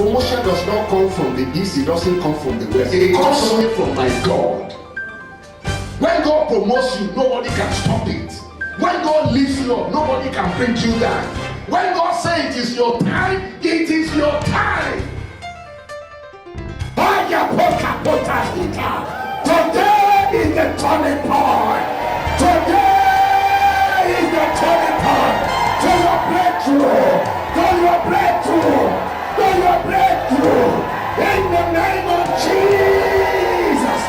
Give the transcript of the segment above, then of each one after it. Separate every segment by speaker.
Speaker 1: Promotion does not come from the east, it doesn't come from the west. It comes only from my God. When God promotes you, nobody can stop it. When God lifts you up, nobody can bring you down. When God says it is your time, it is your time. Today is the turning point. Today is the turning point. To your breakthrough. To your breakthrough. To your breakthrough. In the name of Jesus.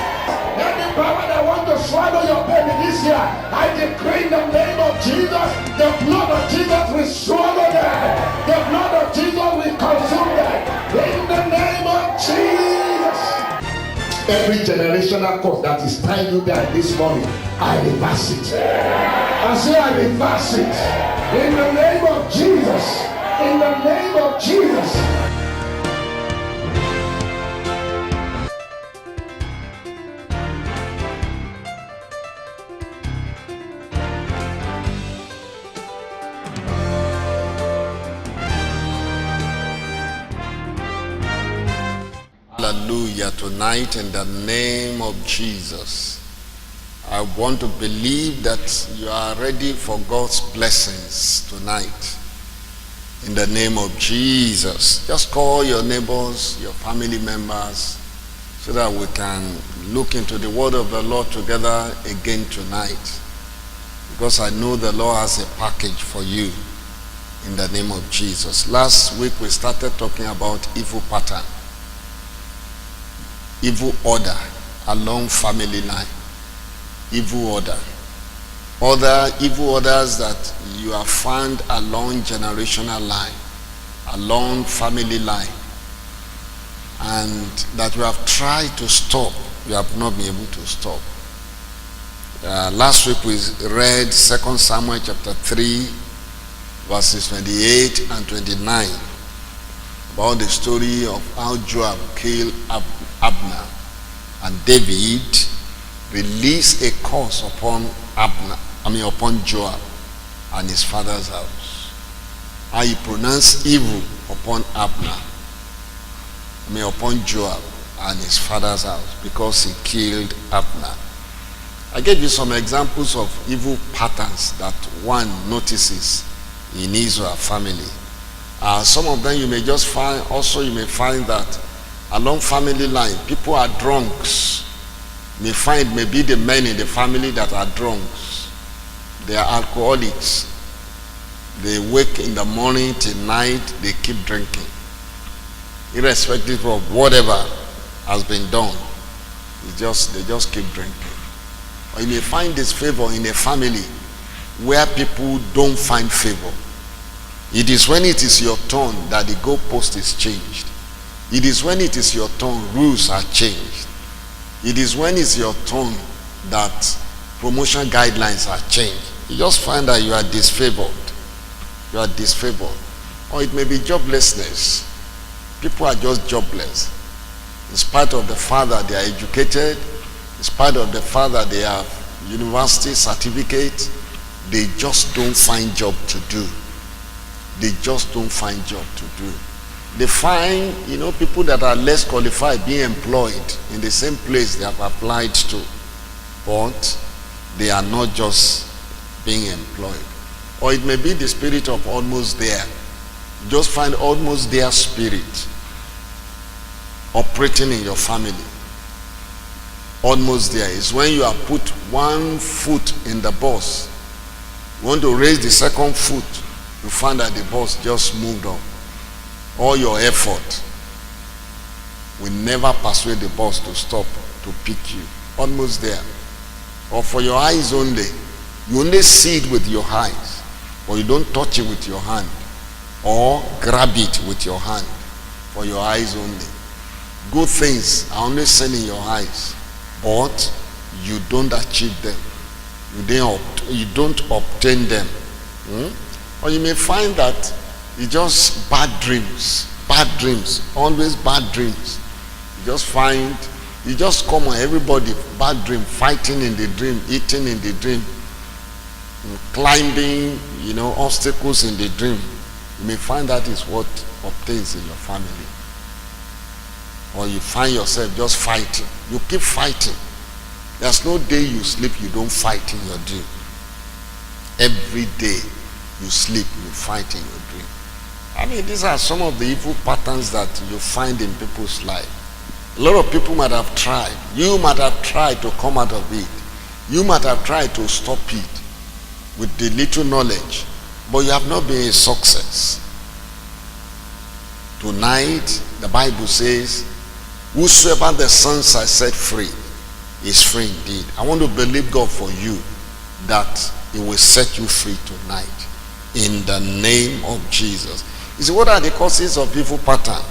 Speaker 1: Any power that wants to swallow your baby this year, I decree in the name of Jesus, the blood of Jesus will swallow them. The blood of Jesus will consume them. In the name of Jesus. Every generational curse that is tying you down this morning, I reverse it. I say I reverse it. In the name of Jesus. In the name of Jesus.
Speaker 2: Hallelujah. Tonight, in the name of Jesus, I want to believe that you are ready for God's blessings tonight. In the name of Jesus, just call your neighbors, your family members, so that we can look into the word of the Lord together again tonight. Because I know the Lord has a package for you. In the name of Jesus. Last week we started talking about evil pattern. Evil order along family line. Evil order. Other evil orders that you have found along generational line, along family line, and that you have tried to stop, you have not been able to stop. Last week we read 2 Samuel chapter 3, verses 28 and 29, about the story of how Joab killed Abner, and David released a curse upon upon Joab and his father's house. How he pronounced evil upon Abner, upon Joab and his father's house, because he killed Abner. I gave you some examples of evil patterns that one notices in his or her family. Some of them you may just find, also you may find that along family line, people are drunks. You may find maybe the men in the family that are drunks. They are alcoholics. They wake in the morning till night, they keep drinking. Irrespective of whatever has been done, they just keep drinking. Or you may find this favor in a family where people don't find favor. It is when it is your turn that the goalpost is changed. It is when it is your turn, rules are changed. It is when it's your turn that promotion guidelines are changed. You just find that you are disfavored. You are disfavored. Or it may be joblessness. People are just jobless. In spite of the fact that they are educated, in spite of the fact that they have university certificate, they just don't find job to do. They just don't find job to do. They find, people that are less qualified being employed in the same place they have applied to, but they are not just being employed. Or it may be the spirit of almost there. You just find almost there spirit operating in your family. Almost there is when you have put one foot in the bus. You want to raise the second foot, you find that the bus just moved on. All your effort will never persuade the boss to stop to pick you. Almost there. Or for your eyes only. You only see it with your eyes, or you don't touch it with your hand, or grab it with your hand. For your eyes only. Good things are only seen in your eyes, but you don't achieve them. You don't obtain them. Or you may find that it's just bad dreams, always bad dreams. You just come on everybody, bad dream, fighting in the dream, eating in the dream, climbing, obstacles in the dream. You may find that is what obtains in your family. or you find yourself just fighting. You keep fighting. There's no day you sleep you don't fight in your dream. Every day you sleep, you fight in your dream. I mean, these are some of the evil patterns that you find in people's life. A lot of people might have tried. You might have tried to come out of it. You might have tried to stop it with the little knowledge, but you have not been a success. Tonight, the Bible says, whosoever the Son has set free is free indeed. I want to believe God for you that He will set you free tonight in the name of Jesus. You see, what are the causes of evil pattern?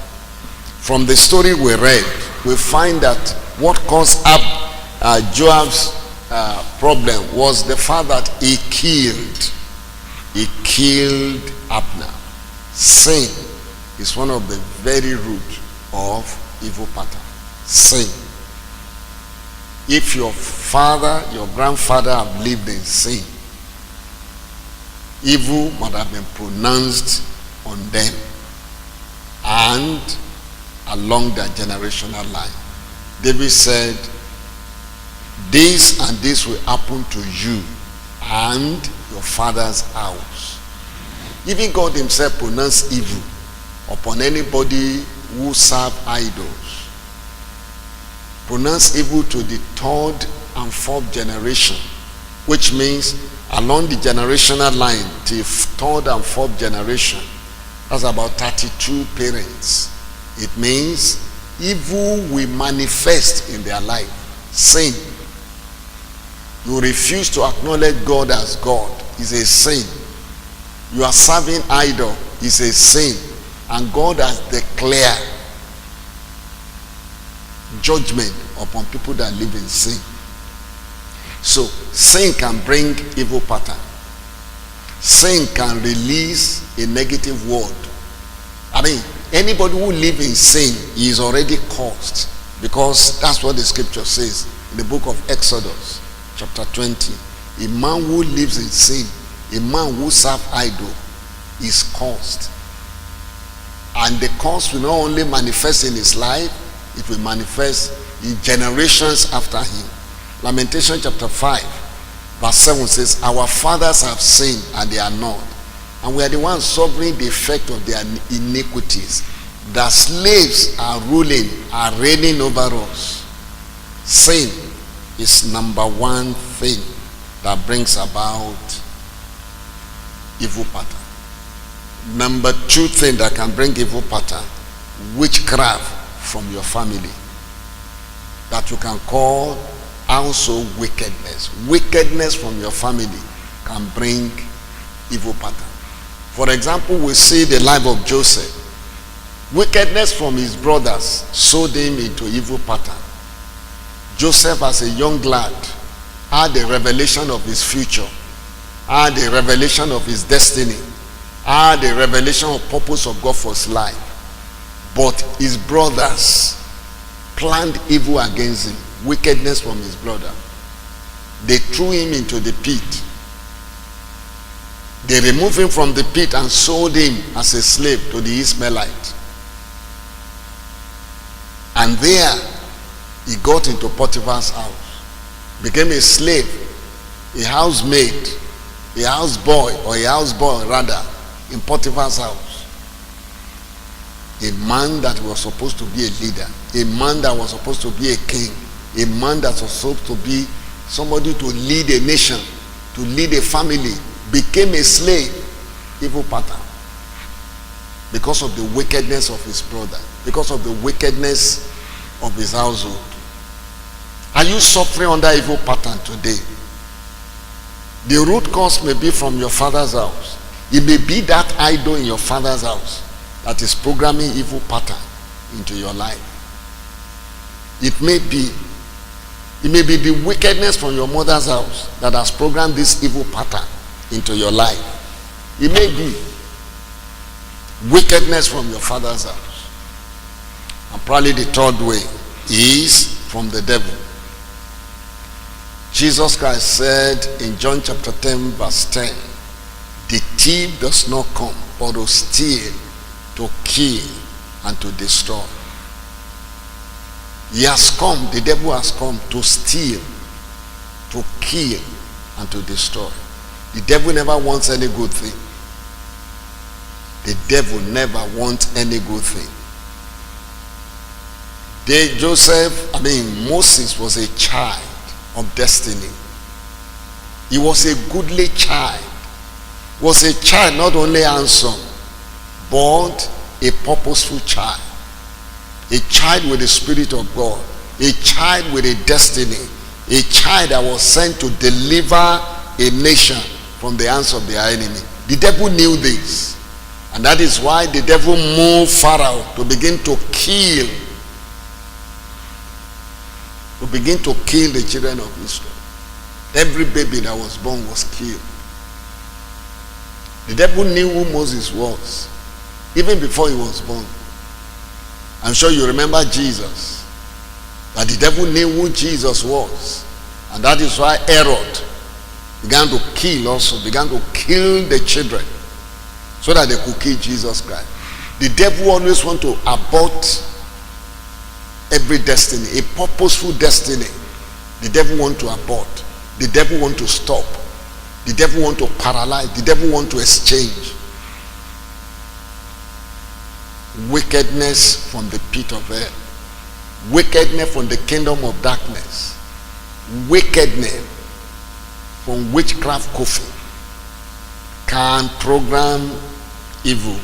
Speaker 2: From the story we read, we find that what caused Joab's problem was the fact that he killed Abner. Sin is one of the very root of evil pattern. Sin. If your father, your grandfather have lived in sin, evil might have been pronounced on them and along their generational line. David said, this and this will happen to you and your father's house. Even God himself pronounced evil upon anybody who serve idols. Pronounce evil to the third and fourth generation, which means along the generational line to third and fourth generation. That's about 32 parents. It means evil will manifest in their life. Sin. You refuse to acknowledge God as God is a sin. You are serving idol is a sin. And God has declared judgment upon people that live in sin. So sin can bring evil pattern. Sin can release a negative word. I mean, anybody who lives in sin is already cursed, because that's what the scripture says in the book of Exodus chapter 20. A man who lives in sin, a man who serves idol, is cursed. And the curse will not only manifest in his life, it will manifest in generations after him. Lamentation chapter 5 verse 7 says, our fathers have sinned and they are not, and we are the ones suffering the effect of their iniquities. The slaves are ruling, are reigning over us. Sin is number one thing that brings about evil pattern. Number two thing that can bring evil pattern, witchcraft from your family, that you can call also wickedness. Wickedness from your family can bring evil pattern. For example, we see the life of Joseph. Wickedness from his brothers sold him into evil pattern. Joseph, as a young lad, had a revelation of his future, had a revelation of his destiny, had a revelation of purpose of God for his life. But his brothers planned evil against him. Wickedness from his brother. They threw him into the pit. They removed him from the pit and sold him as a slave to the Ishmaelite. And there he got into Potiphar's house, became a slave, a housemaid, a houseboy, or a houseboy rather, in Potiphar's house. A man that was supposed to be a leader, a man that was supposed to be a king, a man that was supposed to be somebody to lead a nation, to lead a family, became a slave. Evil pattern. Because of the wickedness of his brother, because of the wickedness of his household. Are you suffering under evil pattern today? The root cause may be from your father's house. It may be that idol in your father's house that is programming evil pattern into your life. It may be the wickedness from your mother's house that has programmed this evil pattern into your life. It may be wickedness from your father's house. And probably the third way is from the devil. Jesus Christ said in John chapter 10 verse 10, the thief does not come but to steal, to kill, and to destroy. He has come, the devil has come to steal, to kill, and to destroy. The devil never wants any good thing. The devil never wants any good thing. Moses was a child of destiny. He was a goodly child. Was a child not only handsome, but a purposeful child. A child with the Spirit of God. A child with a destiny. A child that was sent to deliver a nation from the hands of their enemy. The devil knew this. And that is why the devil moved Pharaoh to begin to kill. To begin to kill the children of Israel. Every baby that was born was killed. The devil knew who Moses was. Even before he was born. I'm sure you remember Jesus. That the devil knew who Jesus was. And that is why Herod began to kill the children. So that they could kill Jesus Christ. The devil always wants to abort every destiny. A purposeful destiny. The devil wants to abort. The devil wants to stop. The devil wants to paralyze. The devil wants to exchange. Wickedness from the pit of hell. Wickedness from the kingdom of darkness. Wickedness from witchcraft coffee can program evil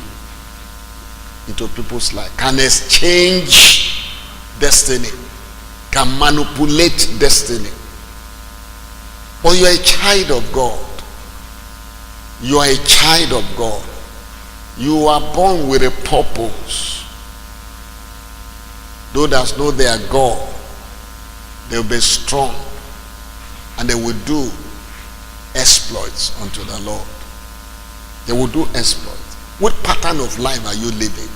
Speaker 2: into people's life. Can exchange destiny. Can manipulate destiny. But you are a child of God. You are a child of God. You are born with a purpose. Those that know their God, they will be strong and they will do exploits unto the Lord. They will do exploits. What pattern of life are you living?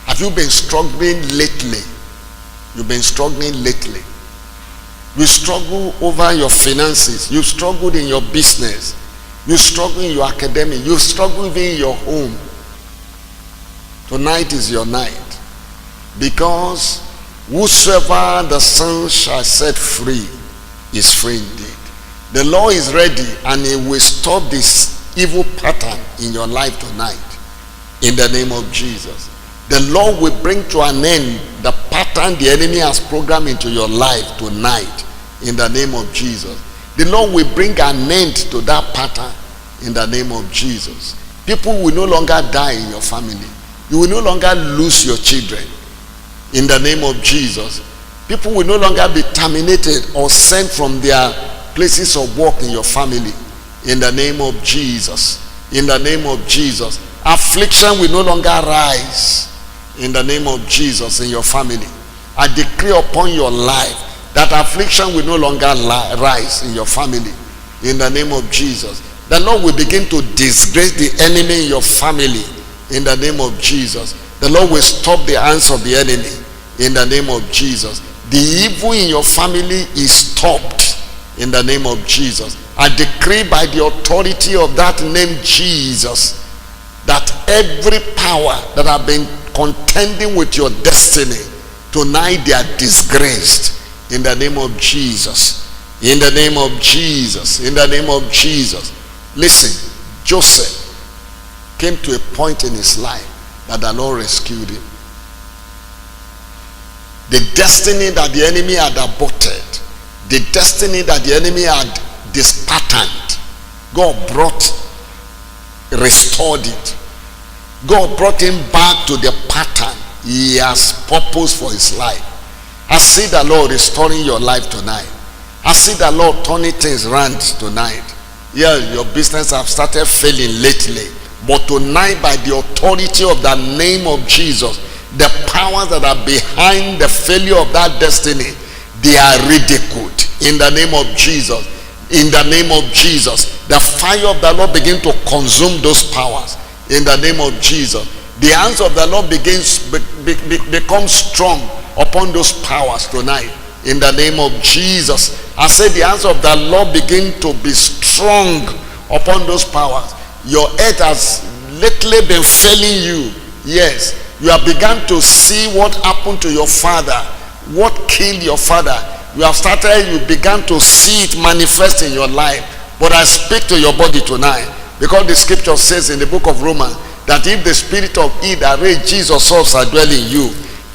Speaker 2: Have you been struggling lately? You've been struggling lately. You struggle over your finances. You struggled in your business. You struggle in your academic. You struggle even in your home. Tonight is your night. Because whosoever the Son shall set free is free indeed. The law is ready and it will stop this evil pattern in your life tonight. In the name of Jesus. The Lord will bring to an end the pattern the enemy has programmed into your life tonight. In the name of Jesus. The Lord will bring an end to that pattern. In the name of Jesus. People will no longer die in your family. You will no longer lose your children. In the name of Jesus. People will no longer be terminated or sent from their places of work in your family. In the name of Jesus. In the name of Jesus. Affliction will no longer rise. In the name of Jesus in your family. I decree upon your life that affliction will no longer rise in your family. In the name of Jesus. The Lord will begin to disgrace the enemy in your family. In the name of Jesus. The Lord will stop the hands of the enemy. In the name of Jesus. The evil in your family is stopped. In the name of Jesus. I decree by the authority of that name Jesus, that every power that have been contending with your destiny, tonight they are disgraced. In the name of Jesus. In the name of Jesus. In the name of Jesus. Listen, Joseph came to a point in his life that the Lord rescued him. The destiny that the enemy had aborted, the destiny that the enemy had dispatterned, God restored it. God brought him back to the pattern he has purpose for his life. I see the Lord restoring your life tonight. I see the Lord turning things around tonight. Yeah, your business have started failing lately. But tonight, by the authority of the name of Jesus, the powers that are behind the failure of that destiny, they are ridiculed. In the name of Jesus. In the name of Jesus. The fire of the Lord begin to consume those powers. In the name of Jesus. The hands of the Lord become strong upon those powers tonight. In the name of Jesus. I say the hands of the Lord begin to be strong upon those powers. Your head has lately been failing you. Yes. You have begun to see what happened to your father what killed your father, you began to see it manifest in your life. But I speak to your body tonight, because the scripture says in the book of Romans that if the spirit of he that raised Jesus up shall dwell in you,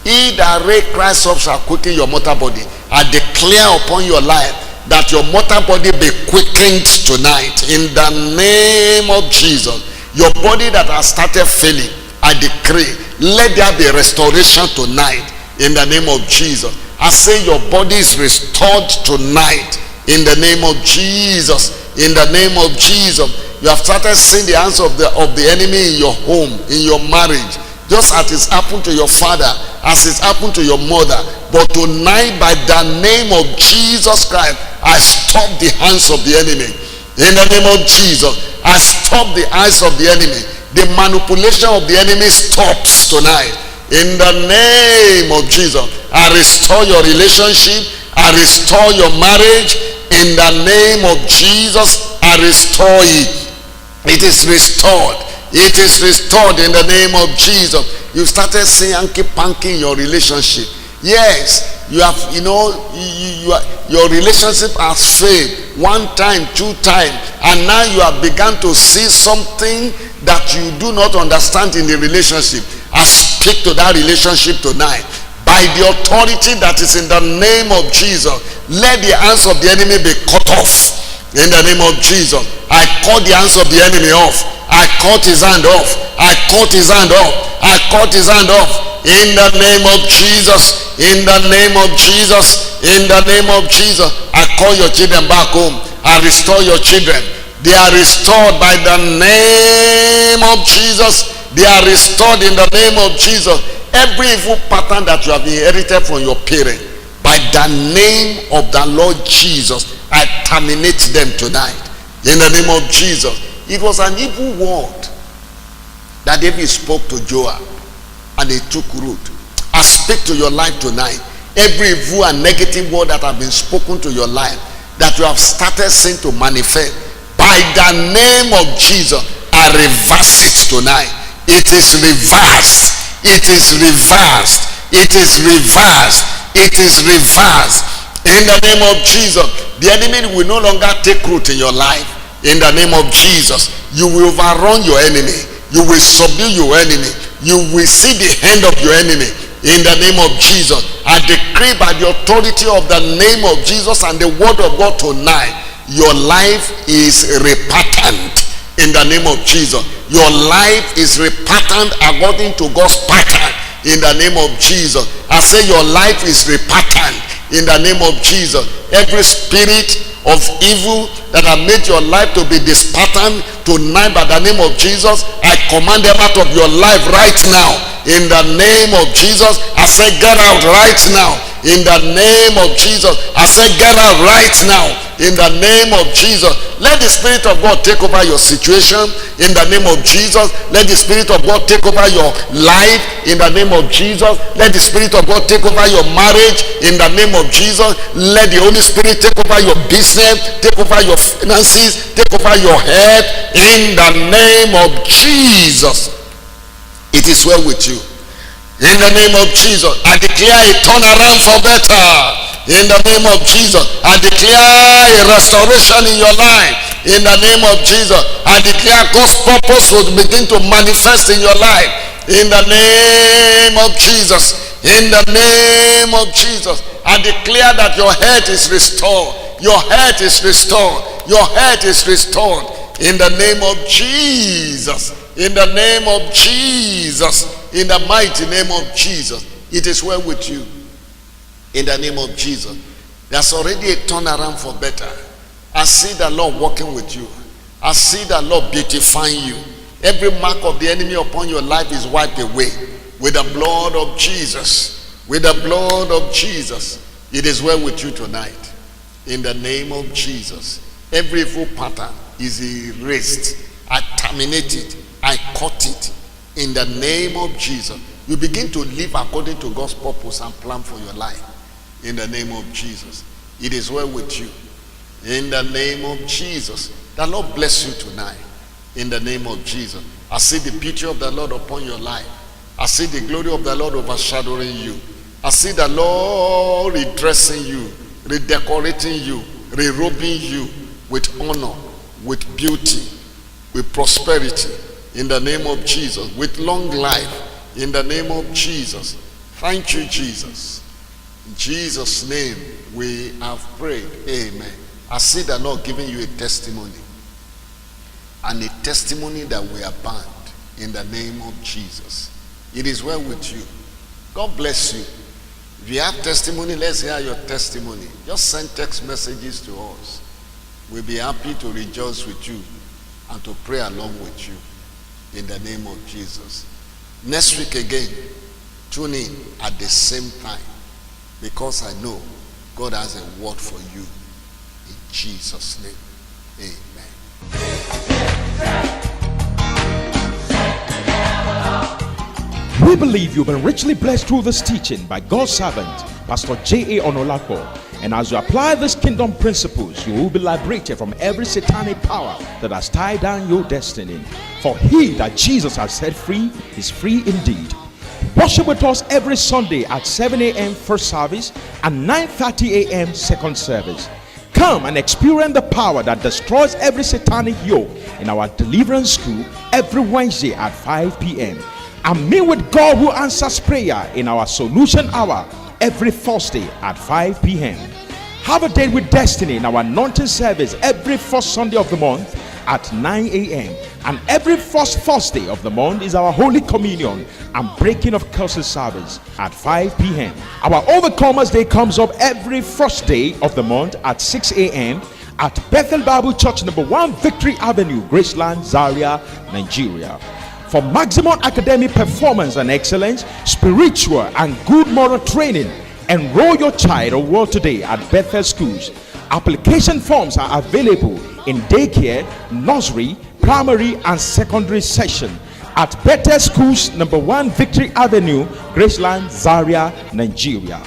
Speaker 2: he that raised Christ up shall quicken your mortal body. I declare upon your life that your mortal body be quickened tonight in the name of Jesus. Your body that has started failing, I decree, let there be restoration tonight in the name of Jesus. I say your body is restored tonight in the name of Jesus. In the name of Jesus. You have started seeing the hands of the enemy in your home, in your marriage, just as it's happened to your father, as it's happened to your mother. But tonight, by the name of Jesus Christ, I stop the hands of the enemy. In the name of Jesus, I stop the eyes of the enemy. The manipulation of the enemy stops tonight. In the name of Jesus, I restore your relationship. I restore your marriage. In the name of Jesus, I restore it. It is restored. It is restored in the name of Jesus. You started saying hanky-panky in your relationship. Yes, you have, your relationship has failed 1 time, 2 times, and now you have begun to see something that you do not understand in the relationship. I speak to that relationship tonight. By the authority that is in the name of Jesus, let the hands of the enemy be cut off. In the name of Jesus, I cut the hands of the enemy off. I cut his hand off. I cut his hand off. I cut his hand off. In the name of Jesus. In the name of Jesus. In the name of Jesus. I call your children back home. I restore your children. They are restored by the name of Jesus. They are restored in the name of Jesus. Every evil pattern that you have inherited from your parents, by the name of the Lord Jesus, I terminate them tonight. In the name of Jesus. It was an evil word that David spoke to Joab, and it took root. I speak to your life tonight. Every evil and negative word that have been spoken to your life, that you have started seeing to manifest, by the name of Jesus, I reverse it tonight. It is reversed. It is reversed. It is reversed. It is reversed. In the name of Jesus, the enemy will no longer take root in your life. In the name of Jesus, you will overrun your enemy. You will subdue your enemy. You will see the hand of your enemy. In the name of Jesus, I decree by the authority of the name of Jesus and the word of God tonight, your life is repatterned. In the name of Jesus, your life is repatterned according to God's pattern. In the name of Jesus, I say your life is repatterned. In the name of Jesus, every spirit of evil that have made your life to be dispatterned tonight, by the name of Jesus, I command them out of your life right now. In the name of Jesus, I say get out right now. In the name of Jesus, I say get out right now. In the name of Jesus, let the Spirit of God take over your situation. In the name of Jesus, let the Spirit of God take over your life. In the name of Jesus, let the Spirit of God take over your marriage. In the name of Jesus, let the Holy Spirit take over your business, take over your finances, take over your head. In the name of Jesus, it is well with you. In the name of Jesus, I declare a turnaround for better. In the name of Jesus, I declare a restoration in your life. In the name of Jesus, I declare God's purpose will begin to manifest in your life. In the name of Jesus, in the name of Jesus, I declare that your health is restored. Your health is restored. Your health is restored. In the name of Jesus. In the name of Jesus. In the mighty name of Jesus. It is well with you. In the name of Jesus. There's already a turnaround for better. I see the Lord working with you. I see the Lord beautifying you. Every mark of the enemy upon your life is wiped away with the blood of Jesus. With the blood of Jesus. It is well with you tonight. In the name of Jesus. Every evil pattern is erased. I terminate it. I cut it. In the name of Jesus. You begin to live according to God's purpose and plan for your life. In the name of Jesus. It is well with you. In the name of Jesus. The Lord bless you tonight. In the name of Jesus. I see the beauty of the Lord upon your life. I see the glory of the Lord overshadowing you. I see the Lord redressing you, redecorating you, re-robing you with honor, with beauty, with prosperity in the name of Jesus, with long life in the name of Jesus. Thank you, Jesus. In Jesus' name we have prayed. Amen. I see the Lord giving you a testimony, and a testimony that we are bound in the name of Jesus. It is well with you. God bless you. If you have testimony, let's hear your testimony. Just send text messages to us. We'll be happy to rejoice with you and to pray along with you in the name of Jesus. Next week again, tune in at the same time, because I know God has a word for you. In Jesus' name, amen.
Speaker 3: We believe you've been richly blessed through this teaching by God's servant, Pastor J.A. Onolapo. And as you apply these kingdom principles, you will be liberated from every satanic power that has tied down your destiny. For he that Jesus has set free is free indeed. Worship with us every Sunday at 7 a.m. first service and 9:30 a.m. second service. Come and experience the power that destroys every satanic yoke in our deliverance school every Wednesday at 5 p.m. And meet with God who answers prayer in our solution hour every Thursday at 5 p.m. Have a date with destiny in our anointing service every first Sunday of the month at 9 a.m. And every first Thursday of the month is our Holy Communion and Breaking of Curses service at 5 p.m. Our Overcomers Day comes up every first day of the month at 6 a.m. at Bethel Bible Church, number 1 Victory Avenue, Graceland, Zaria, Nigeria. For maximum academic performance and excellence, spiritual and good moral training, enroll your child or world today at Bethel Schools. Application forms are available in daycare, nursery, primary and secondary section at Bethel Schools, number 1 Victory Avenue, Graceland, Zaria, Nigeria.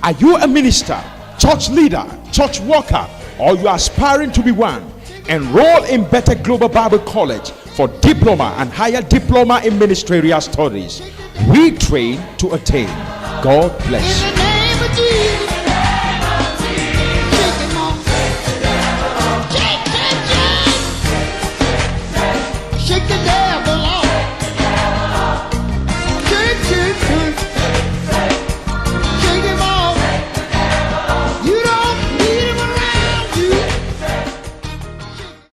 Speaker 3: Are you a minister, church leader, church worker, or you are aspiring to be one? Enroll in Better Global Bible College for diploma and higher diploma in ministerial studies. We train to attain. God bless you.